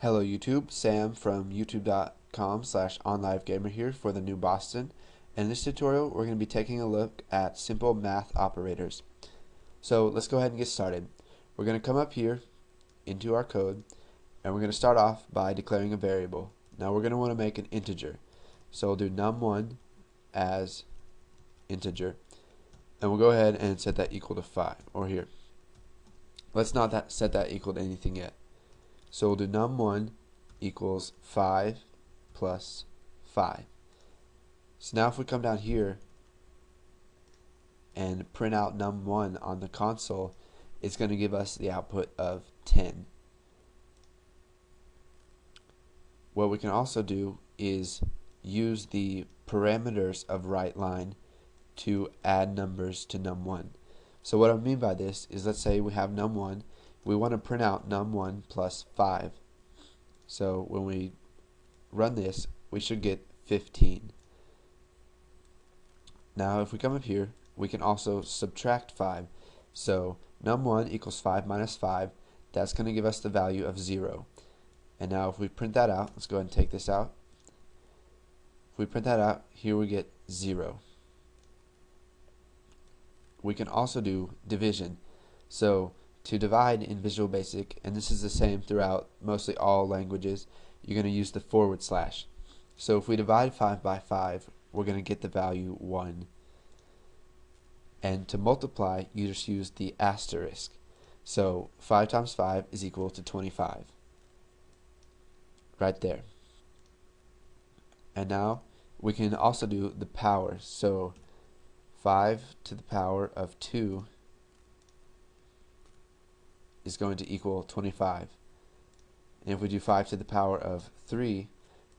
Hello YouTube, Sam from youtube.com/onlivegamer here for the new Boston. In this tutorial we're going to be taking a look at simple math operators. So let's go ahead and get started. We're going to come up here into our code and we're going to start off by declaring a variable. Now we're going to want to make an integer. So we'll do num1 as integer and we'll go ahead and set that equal to 5, or here. Let's not set that equal to anything yet. So we'll do num1 equals 5 plus 5. So now if we come down here and print out num1 on the console, it's going to give us the output of 10. What we can also do is use the parameters of writeLine to add numbers to num1. So what I mean by this is, let's say we have num1, we want to print out num1 plus 5. So when we run this, we should get 15. Now if we come up here, we can also subtract 5. So num1 equals 5 minus 5. That's going to give us the value of 0. And now if we print that out, let's go ahead and take this out. If we print that out, here we get 0. We can also do division. So to divide in Visual Basic, and this is the same throughout mostly all languages, you're going to use the /. So if we divide 5 by 5, we're going to get the value 1. And to multiply, you just use the asterisk. So 5 times 5 is equal to 25. Right there. And now we can also do the power. So 5 to the power of 2 is going to equal 25. And if we do 5 to the power of 3,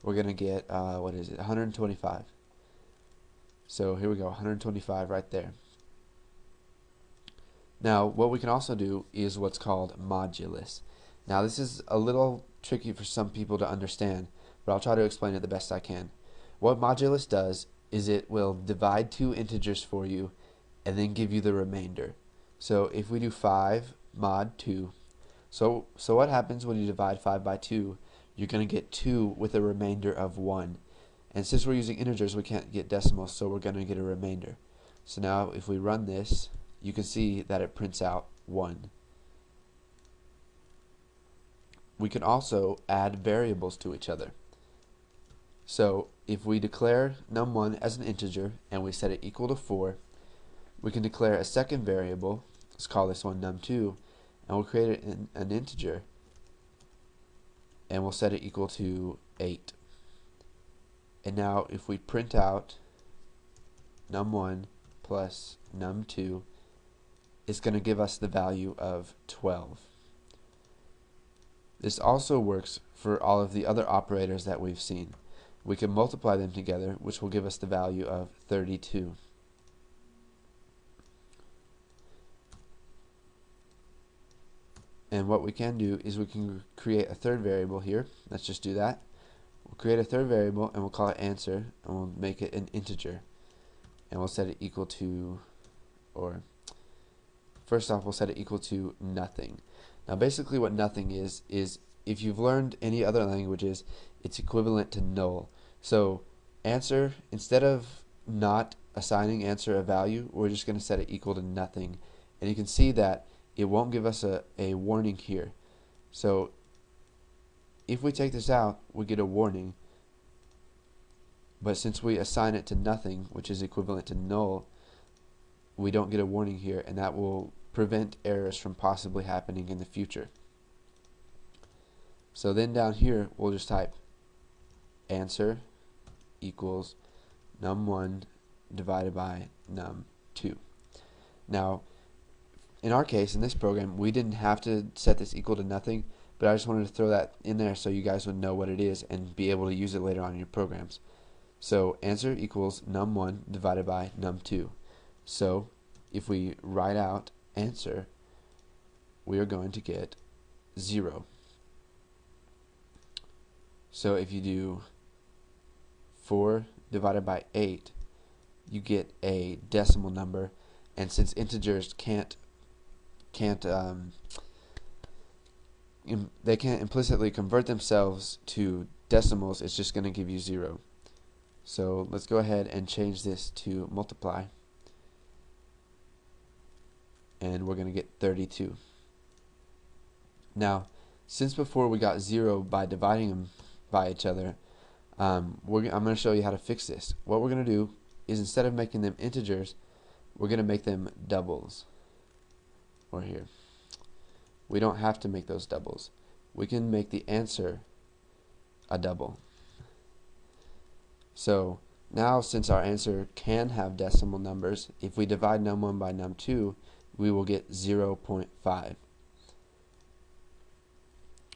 we're going to get, 125. So here we go, 125 right there. Now what we can also do is what's called modulus. Now this is a little tricky for some people to understand, but I'll try to explain it the best I can. What modulus does is it will divide two integers for you and then give you the remainder. So if we do 5 mod 2, so what happens when you divide 5 by 2? You're going to get 2 with a remainder of 1. And since we're using integers, we can't get decimals, so we're going to get a remainder. So now if we run this, you can see that it prints out 1. We can also add variables to each other. So if we declare num1 as an integer and we set it equal to 4, we can declare a second variable. Let's call this one num2, and we'll create an integer and we'll set it equal to 8. And now if we print out num1 plus num2, it's going to give us the value of 12. This also works for all of the other operators that we've seen. We can multiply them together, which will give us the value of 32. And what we can do is we can create a third variable here. Let's just do that. We'll create a third variable and we'll call it answer, and we'll make it an integer. And we'll set it equal to, or first off, we'll set it equal to nothing. Now basically what nothing is if you've learned any other languages, it's equivalent to null. So answer, instead of not assigning answer a value, we're just going to set it equal to nothing. And you can see that it won't give us a warning here. So if we take this out, we get a warning. But since we assign it to nothing, which is equivalent to null, we don't get a warning here, and that will prevent errors from possibly happening in the future. So then down here, we'll just type answer equals num1 divided by num2. Now, in our case, in this program, we didn't have to set this equal to nothing, but I just wanted to throw that in there so you guys would know what it is and be able to use it later on in your programs. So answer equals num1 divided by num2. So if we write out answer, we are going to get 0. So if you do 4 divided by 8, you get a decimal number, and since integers can't they can't implicitly convert themselves to decimals. It's just going to give you 0. So let's go ahead and change this to multiply, and we're going to get 32. Now, since before we got 0 by dividing them by each other, I'm going to show you how to fix this. What we're going to do is, instead of making them integers, we're going to make them doubles. Or here. We don't have to make those doubles. We can make the answer a double. So now, since our answer can have decimal numbers, if we divide num1 by num2, we will get 0.5.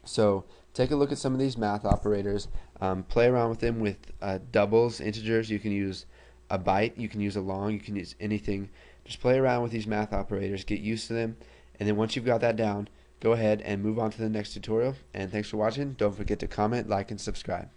So take a look at some of these math operators. Play around with them with doubles, integers. You can use a byte, you can use a long, you can use anything. Just play around with these math operators, get used to them, and then once you've got that down, go ahead and move on to the next tutorial. And thanks for watching. Don't forget to comment, like, and subscribe.